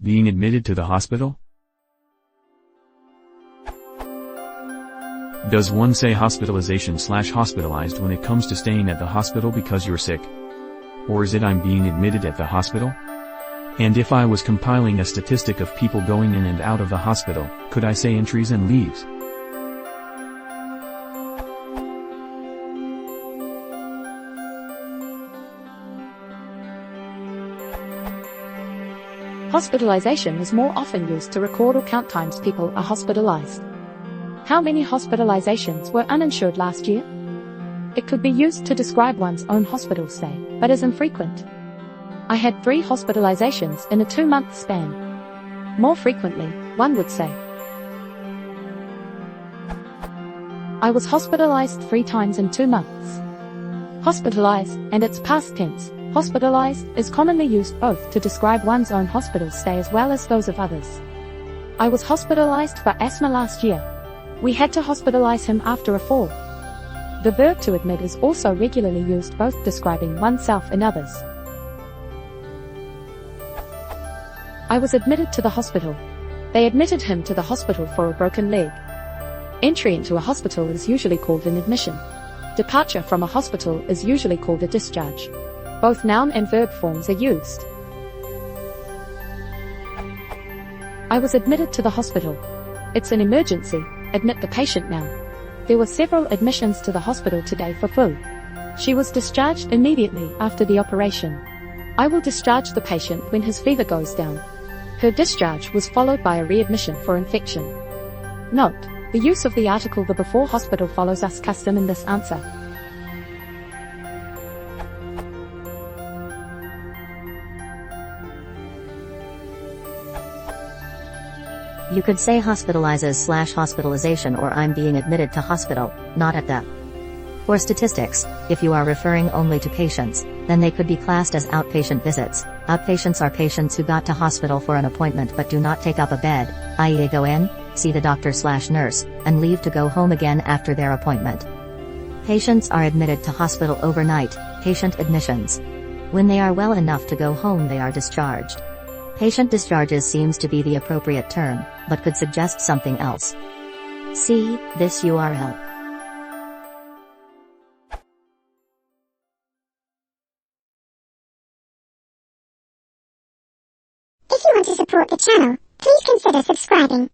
Being admitted to the hospital? Does one say hospitalization/hospitalized when it comes to staying at the hospital because you're sick? Or is it I'm being admitted at the hospital? And if I was compiling a statistic of people going in and out of the hospital, could I say entries and leaves? Hospitalization is more often used to record or count times people are hospitalized. How many hospitalizations were uninsured last year? It could be used to describe one's own hospital stay, but is infrequent. I had 3 hospitalizations in a 2-month span. More frequently, one would say, I was hospitalized 3 times in 2 months. Hospitalized, and its past tense, hospitalized, is commonly used both to describe one's own hospital stay as well as those of others. I was hospitalized for asthma last year. We had to hospitalize him after a fall. The verb to admit is also regularly used both describing oneself and others. I was admitted to the hospital. They admitted him to the hospital for a broken leg. Entry into a hospital is usually called an admission. Departure from a hospital is usually called a discharge. Both noun and verb forms are used. I was admitted to the hospital. It's an emergency. Admit the patient now. There were several admissions to the hospital today for flu. She was discharged immediately after the operation. I will discharge the patient when his fever goes down. Her discharge was followed by a readmission for infection. Note, the use of the article the before hospital follows us custom in this answer. You could say hospitalizes/hospitalization or I'm being admitted to hospital, not at the. For statistics, if you are referring only to patients, then they could be classed as outpatient visits. Outpatients are patients who got to hospital for an appointment but do not take up a bed, i.e. they go in, see the doctor/nurse, and leave to go home again after their appointment. Patients are admitted to hospital overnight, patient admissions. When they are well enough to go home they are discharged. Patient discharges seems to be the appropriate term, but could suggest something else. See this URL. If you want to support the channel, please consider subscribing.